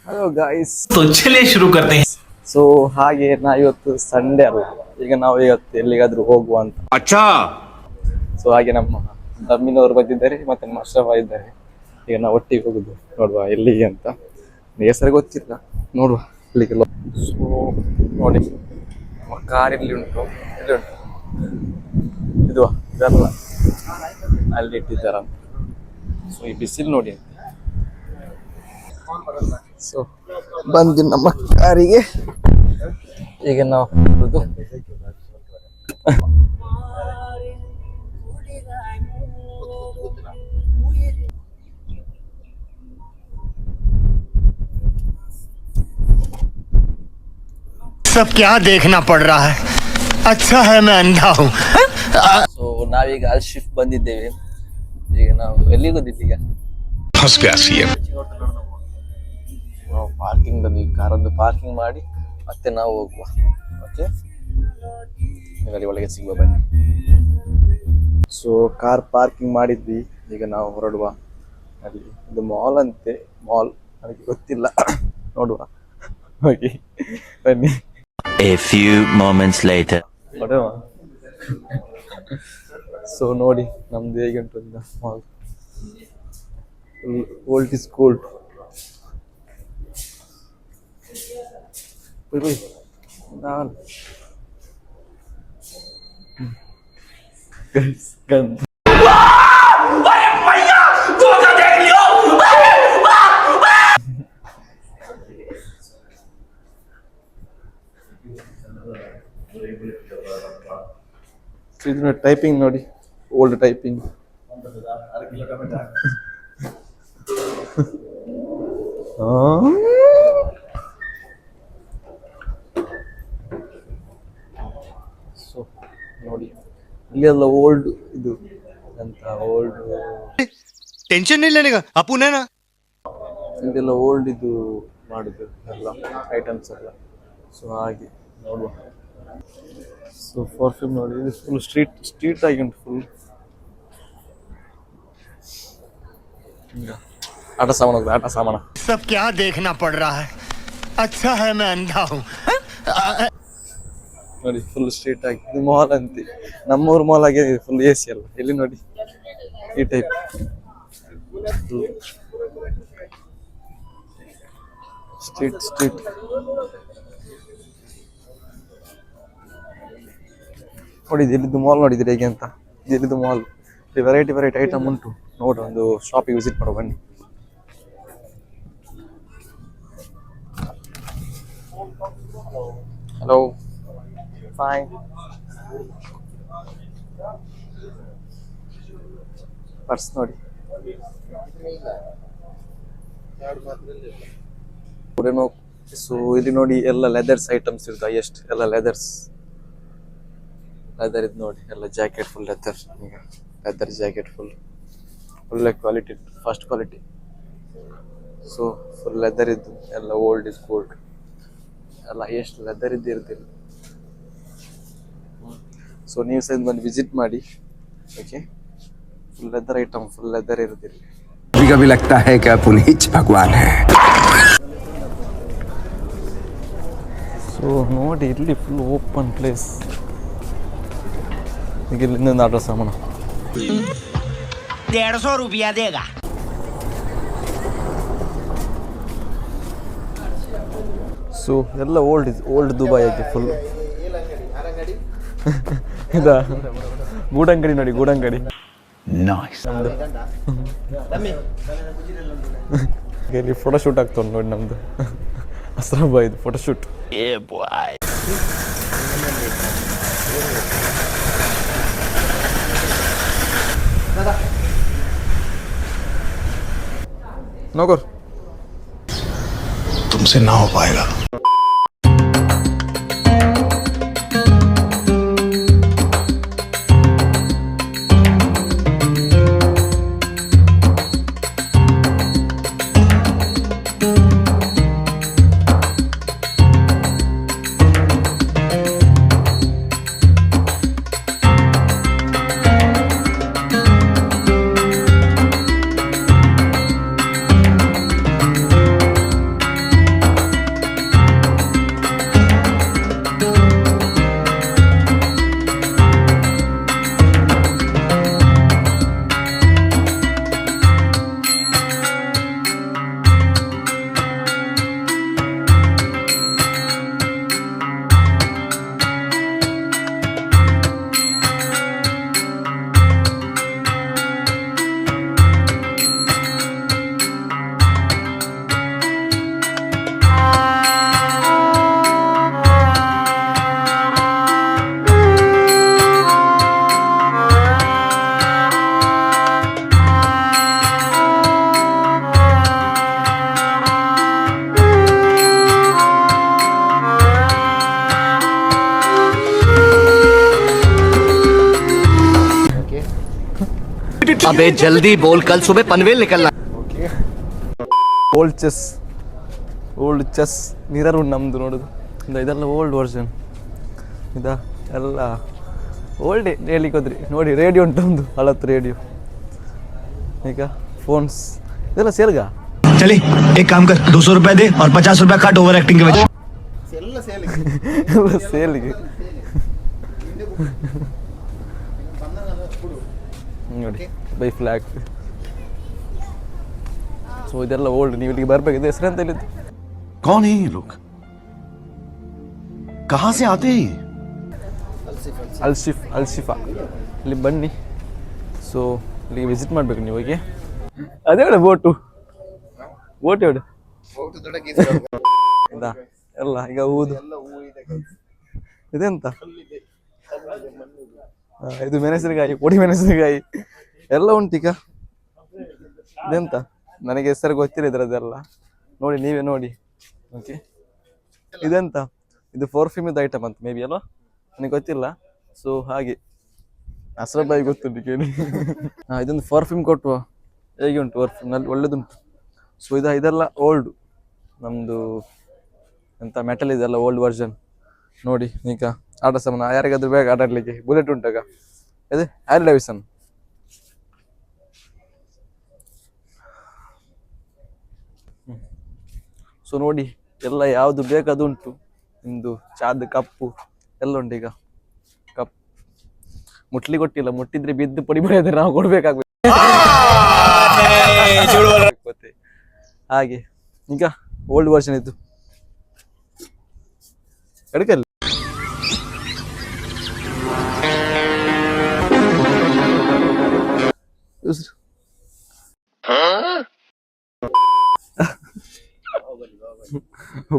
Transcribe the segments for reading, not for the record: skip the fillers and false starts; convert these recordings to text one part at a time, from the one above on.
Hello guys. तो चलिए शुरू करते हैं. ಸೊ ಹಾಗೆ ಇವತ್ತು ಸಂಡೇ ಅಲ್ಲ, ಈಗ ನಾವು ಇವತ್ತು ಎಲ್ಲಿಗಾದ್ರೂ ಹೋಗುವ ಅಂತ. अच्छा. ಸೊ ಹಾಗೆ ನಮ್ಮ ದಮ್ಮಿನವರು ಬಂದಿದ್ದಾರೆ ಮತ್ತೆ ನಮ್ಮ ಅಶ್ರಫ ಇದ್ದಾರೆ. ಈಗ ನಾವು ಒಟ್ಟಿಗೆ ಹೋಗುದು, ನೋಡುವ ಎಲ್ಲಿಗೆ ಅಂತ. ಹೆಸರು ಗೊತ್ತಿಲ್ಲ, ನೋಡುವ ಎಲ್ಲಿಗೆಲ್ಲ. ಸೊ ನೋಡಿ, ನಮ್ಮ ಕಾರ್ ಇಲ್ಲಿ ಉಂಟು, ಇಲ್ಲಿ ಉಂಟು, ಇದು ಇದಲ್ಲ ಅಲ್ಲಿ ಇಟ್ಟಿದ್ದಾರಂತ. ಸೊ ಈ ಬಿಸಿಲು ನೋಡಿ. ಸೊ ಬಂದು ನಮ್ಮ ಕಾರಿಗೆ ಈಗ ನಾವು ಹೋಗುದು. सब क्या देखना पड़ रहा है. अच्छा है मैं अंधा हूँ. ಸೊ ನಾವೀಗ ಅಲ್ಲಿ ಶಿಫ್ಟ್ ಬಂದಿದ್ದೇವೆ. ಈಗ ನಾವು ಎಲ್ಲಿಗೆ ಬಂದಿದ್ದೀವಿ? ಈಗ ನಾವು ಪಾರ್ಕಿಂಗ್ ಬಂದ್ವಿ, ಕಾರೊಂದು ಪಾರ್ಕಿಂಗ್ ಮಾಡಿ ಮತ್ತೆ ನಾವು ಹೋಗುವ. ಓಕೆ, ಅಲ್ಲಿ ಒಳಗೆ ಸಿಗುವ ಬನ್ನಿ. ಸೊ ಕಾರ್ ಪಾರ್ಕಿಂಗ್ ಮಾಡಿದ್ವಿ, ಈಗ ನಾವು ಹೊರಡುವ. ಅಲ್ಲಿ ಇದು ಮಾಲ್ ಅಂತೆ, ಮಾಲ್ ನನಗೆ ಗೊತ್ತಿಲ್ಲ, ನೋಡುವ ಹೋಗಿ ಬನ್ನಿ. A few moments later. ಹೊರಡುವ. ಸೊ ನೋಡಿ ನಮ್ದು ಹೇಗೆ ಉಂಟು ಮಾಲ್. Old is gold. ನಾನು ಇದನ್ನ ಟೈಪಿಂಗ್ ನೋಡಿ, ಓಲ್ಡ್ ಟೈಪಿಂಗ್. ಸೊ ನೋಡಿ ಇಲ್ಲೆಲ್ಲ ಓಲ್ಡ್, ಇದು ಅಂತ ಓಲ್ಡ್ टेंशन नहीं लेने का अपुन है ना. ಇದೆಲ್ಲ ಓಲ್ಡ್ ಇದು ಮಾಡುದು ಎಲ್ಲ ಐಟಮ್ಸ್ ಎಲ್ಲ. ಸೊ ಹಾಗೆ ನೋಡುವ. ಸೊ ಪರ್ಫ್ಯೂಮ್ ನೋಡಿ, ಇದು ಫುಲ್ ಸ್ಟ್ರೀಟ್ ಆಗಿ ಉಂಟು ಫುಲ್. ಆಟ ಸಾಮಾನು ಹೋಗ್ತದೆ, ಆಟ ಸಾಮಾನ. सब क्या देखना पड़ रहा है. अच्छा है मैं अंधा हूँ. ನೋಡಿ ಫುಲ್ ಸ್ಟ್ರೀಟ್ ಆಗಿ. ಇದು ಮಾಲ್ ಅಂತೆ, ನಮ್ಮೂರು ಮಾಲ್ ಆಗಿ ಫುಲ್ ಎ ಸಿ ಅಲ್ಲ. ಇಲ್ಲಿ ನೋಡಿ ಈ ಟೈಪ್ ಸ್ಟ್ರೀಟ್. ನೋಡಿ ಎಲ್ಲಿದ್ದು ಮಾಲ್ ನೋಡಿದ್ರಿ ಹೇಗೆ ಅಂತ. ಎಲ್ಲಿದ್ದು ಮಾಲ್, ವೆರೈಟಿ ಐಟಮ್ ಉಂಟು. ನೋಡ್ರಿ, ಒಂದು ಶಾಪಿಗೆ ವಿಸಿಟ್ ಮಾಡೋ ಬನ್ನಿ. Hello, fine. ಪರ್ಸ್ ನೋಡಿ. ಸೊ ಇಲ್ಲಿ ನೋಡಿ ಎಲ್ಲ ಲೆದರ್ಸ್ ಐಟಮ್ಸ್ ಇರ್ತವೆ. ಎಷ್ಟು ಎಲ್ಲ ಲೆದರ್ ಇದು ನೋಡಿ, ಎಲ್ಲ jacket full leather jacket full ಒಳ್ಳೆ quality, first quality. So full leather ಇದ್ದು ಎಲ್ಲ ಓಲ್ಡ್ ಇಸ್ ಗೋಲ್ಡ್ ಎಲ್ಲ. ಎಷ್ಟು ಲೆದರ್ ಇದ್ದು ಇರ್ತಿಲ್ಲ. ಸೊ ನೀವು ಸಹ ಬಂದು ವಿಸಿಟ್ ಮಾಡಿ. Okay, full leather item, full leather ಇರ್ತಿಲ್ಲ. कभी लगता है कि पुनीत भगवान है. ಸೊ ನೋಡಿ ಇಲ್ಲಿ ಫುಲ್ ಓಪನ್ ಪ್ಲೇಸ್. ಈಗ ಇಲ್ಲಿಂದ ಆಟ ಸಾಮಾನ. 150 रुपया देगा. ಸೊ ಎಲ್ಲ ಓಲ್ಡ್ ದುಬೈ ಆಗಿ ಫುಲ್. ಇದ ಗೂಡಂಗಡಿ ನೋಡಿ, ಗೂಡಂಗಡಿ. ಇಲ್ಲಿ ಫೋಟೋ ಶೂಟ್ ಆಗ್ತದೆ ನೋಡಿ ನಮ್ದು. ಅಸ್ರಾಬ್ ಇದು ಫೋಟೋ ಶೂಟ್. नौकर तुमसे ना हो पाएगा. अबे जल्दी बोल, कल सुबह पनवेल निकलना। ಓಕೆ ಓಲ್ಡ್ ಚೆಸ್ ಮಿರರ್ ಉಂಟು ನಮ್ಮದು ನೋಡೋದು. ಇದೆಲ್ಲ ಓಲ್ಡ್ ವರ್ಷನ್, ಇದಾ ಎಲ್ಲ ಓಲ್ಡ್ ಹೇಳಿಕ್ಕೆ ಹೋದ್ರಿ. ನೋಡಿ ರೇಡಿಯೋ ಉಂಟು, ಒಂದು ಹಳತ್ತು ರೇಡಿಯೋ. ಈಗ ಫೋನ್ಸ್ ಇದೆಲ್ಲ ಸೇಲ್ಗಾ? चले एक काम कर, 200 रुपए दे और 50 रुपए काट ओवर एक्टिंग के वजह। ಎಲ್ಲ ಸೇಲಿಗೆ ನೋಡಿ ಬೈ ಫ್ಲಾಗ್. ಸೊ ಇದೆಲ್ಲ ಓಲ್ಡ್. ನೀವು ಇಲ್ಲಿಗೆ ಬರ್ಬೇಕಿದೆ. ಹೆಸರು ಅಂತ ಹೇಳಿದ್ದು? कौन है ये लोग, कहाँ से आते हैं ये? ಅಲ್ಶಿಫಾ ಇಲ್ಲಿ ಬನ್ನಿ. ಸೊ ಇಲ್ಲಿಗೆ ವಿಸಿಟ್ ಮಾಡ್ಬೇಕು ನೀವು. ಹೋಗಿ ಅದೇ ಹೇಳ ಬೋಟು ಹೇಳು ಇದಾ ಎಲ್ಲ ಈಗ ಊದು. ಇದೆಂತ? ಇದು ಮೆಣಸಿನಕಾಯಿ, ಪೊಡಿ ಮೆಣಸಿನಕಾಯಿ ಎಲ್ಲ ಉಂಟೀಗ. ಇದೆಂತ? ನನಗೆ ಹೆಸರು ಗೊತ್ತಿಲ್ಲ ಇದರದ್ದೆಲ್ಲ. ನೋಡಿ ನೀವೇ ನೋಡಿ. ಓಕೆ ಇದೆಂತ? ಇದು ಪರ್ಫ್ಯೂಮಿದ್ದು ಐಟಮ್ ಅಂತ ಮೇ ಬಿ ಅಲ್ವಾ, ನನಗೆ ಗೊತ್ತಿಲ್ಲ. ಸೊ ಹಾಗೆ ಅಸ್ರಬಾಯಿ ಗೊತ್ತುಂಟು ಕೇಳಿ. ಇದೊಂದು ಪರ್ಫ್ಯೂಮ್ ಕೊಟ್ಟುವ. ಹೇಗೆ ಉಂಟು ಪರ್ಫ್ಯೂಮ್? ನಲ್ಲಿ ಒಳ್ಳೇದುಂಟು. ಸೊ ಇದೆಲ್ಲ ಓಲ್ಡ್ ನಮ್ಮದು ಎಂತ ಮೆಟಲ್ ಇದೆಲ್ಲ ಓಲ್ಡ್ ವರ್ಷನ್. ನೋಡಿ ಈಗ ಆಟ ಸಾಮಾನು ಯಾರಿಗಾದ್ರೂ ಬೇಗ ಆಟ ಆಡಲಿಕ್ಕೆ. ಬುಲೆಟ್ ಉಂಟಾಗ ಅದೇ ಹ್ಯಾರಿ ಡೇವಿಡ್ಸನ್. ಸೊ ನೋಡಿ ಎಲ್ಲ ಯಾವುದು ಬೇಕದು ಉಂಟು. ನಿಮ್ಮದು ಚಾದ ಕಪ್ಪು ಎಲ್ಲ ಉಂಟು. ಈಗ ಕಪ್ ಮುಟ್ಲಿ ಕೊಟ್ಟಿಲ್ಲ, ಮುಟ್ಟಿದ್ರೆ ಬಿದ್ದು ಪುಡಿ ಪಡಿದ್ರೆ ನಾವು ಕೊಡ್ಬೇಕಾಗ್ಬೇಕು. ಮತ್ತೆ ಹಾಗೆ ಈಗ ಓಲ್ಡ್ ವರ್ಷನ್ ಇದ್ದು ಎಡಕಲ್ಲಿ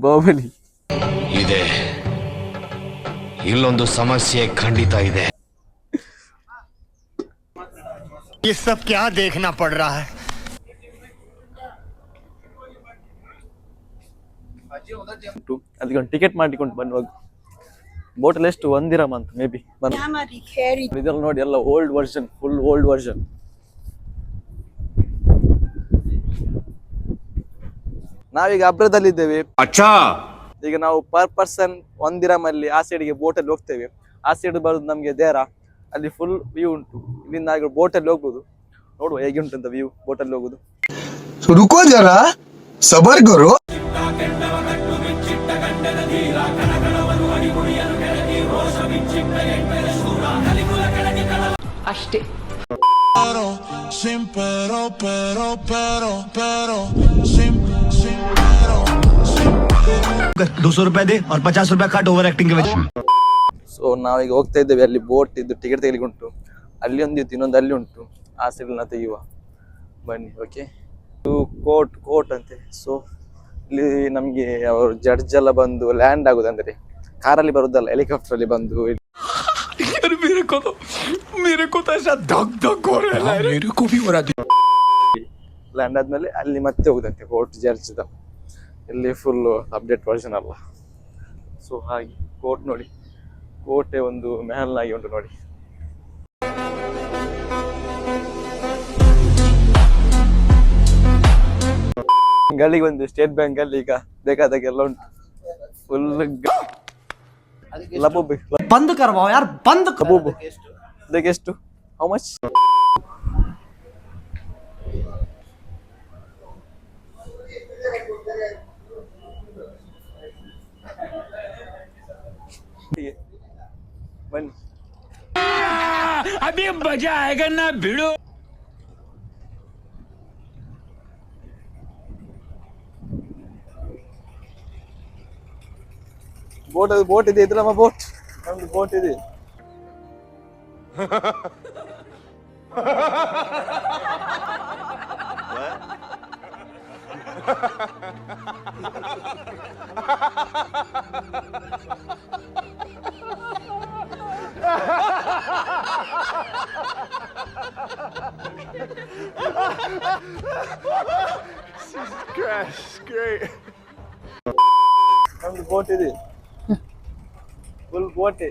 ಬಾಹುಬಲಿ ಇದೆ. ಇಲ್ಲೊಂದು ಸಮಸ್ಯೆ ಖಂಡಿತ ಇದೆ. ये सब क्या देखना पड़ रहा है? ಅದಕ್ಕೆ ಒಂದು ಟಿಕೆಟ್ ಮಾಡಿಕೊಂಡು ಬನ್ನುವಾಗ ಬೋಟಲ್ಲಿ ಎಷ್ಟು 1 ದಿರಮ್ ಅಂತ ಮೇ ಬಿ. ಇದೆಲ್ಲ ನೋಡಿ ಎಲ್ಲ old version, full old version. ನಾವೀಗ ಅಬ್ರದಲ್ಲಿದ್ದೇವೆ. ಈಗ ನಾವು ಪರ್ ಪರ್ಸನ್ 1 ದಿರಮ್ ಅಲ್ಲಿ ಆ ಸೈಡ್ಗೆ ಬೋಟಲ್ಲಿ ಹೋಗ್ತೇವೆ. ಆ ಸೈಡ್ ಬರೋದು ನಮಗೆ ದೇರಾ. ಅಲ್ಲಿ ಫುಲ್ ವ್ಯೂ ಉಂಟು. ಇಲ್ಲಿಂದ ಬೋಟಲ್ಲಿ ಹೋಗ್ಬೋದು. ನೋಡುವ ಹೇಗೆ ಉಂಟು ಅಂತ ವ್ಯೂ ಬೋಟಲ್ಲಿ ಹೋಗುದು. रुको जरा, सबर करो. ಅಷ್ಟೇ. 200 रुपए दे और 50 रुपए काट ओवर एक्टिंग के वजह। ಸೊ ನಾವೀಗ ಹೋಗ್ತಾ ಇದ್ದೇವೆ. ಅಲ್ಲಿ ಬೋಟ್ ಇದ್ದು ಟಿಕೆಟ್ ತೆಗಿಲಿಕ್ಕೆ ಉಂಟು. ಅಲ್ಲಿ ಒಂದಿತ್ತು, ಇನ್ನೊಂದು ಅಲ್ಲಿ ಉಂಟು. ಆ ಸೈಡ್ನ ತೆಗೆಯುವ ಬನ್ನಿ. ಓಕೆ ಕೋರ್ಟ್ ಅಂತೆ. ಸೊ ಇಲ್ಲಿ ನಮಗೆ ಅವರು ಜಡ್ಜ್ ಎಲ್ಲ ಬಂದು ಲ್ಯಾಂಡ್ ಆಗುದು. ಅಂದರೆ ಕಾರಲ್ಲಿ ಬರುದಲ್ಲ, ಹೆಲಿಕಾಪ್ಟರ್ ಅಲ್ಲಿ ಬಂದು ಲ್ಯಾಂಡ್ ಆದ್ಮೇಲೆ ಅಲ್ಲಿ ಮತ್ತೆ ಹೋಗುದಂತೆ ಕೋರ್ಟ್ ಜಡ್ಜ್. ಇಲ್ಲಿ ಫುಲ್ ಅಪ್ಡೇಟ್ ವರ್ಷನ್ ಅಲ್ಲ. ಸೊ ಹಾಗೆ ಕೋರ್ಟ್ ನೋಡಿ, ಕೋಟೆ ಒಂದು ಮೆಹಲ್ನಾಗಿ ಉಂಟು ನೋಡಿ. ಗಲ್ಲಿಗೆ ಬಂದು ಸ್ಟೇಟ್ ಬ್ಯಾಂಕ್ ಅಲ್ಲಿ ಈಗ ಬೇಕಾದಾಗೆಲ್ಲ ಉಂಟು. ಫುಲ್ ಲಬೂಬಿ ಬಂದ್ ಕರ್ವಾओ ಯಾರ್ ಬಂದ್ ಲಬೂಬು. ಅದಕ್ಕೆ ಎಷ್ಟು? How much? ಬನ್ನಿ. ಅಭಿ ಮಜಾ ಆಯೇಗಾ ನಾ ಭಿಡೋ. ಬೋಟ್ ಇದೆ. ಇದು ನಮ್ಮ ಬೋಟ್. ನಮ್ದು ಬೋಟ್ ಇದೆ. ನಮ್ದು ಬೋಟ್ ಇದೆ. Full boat.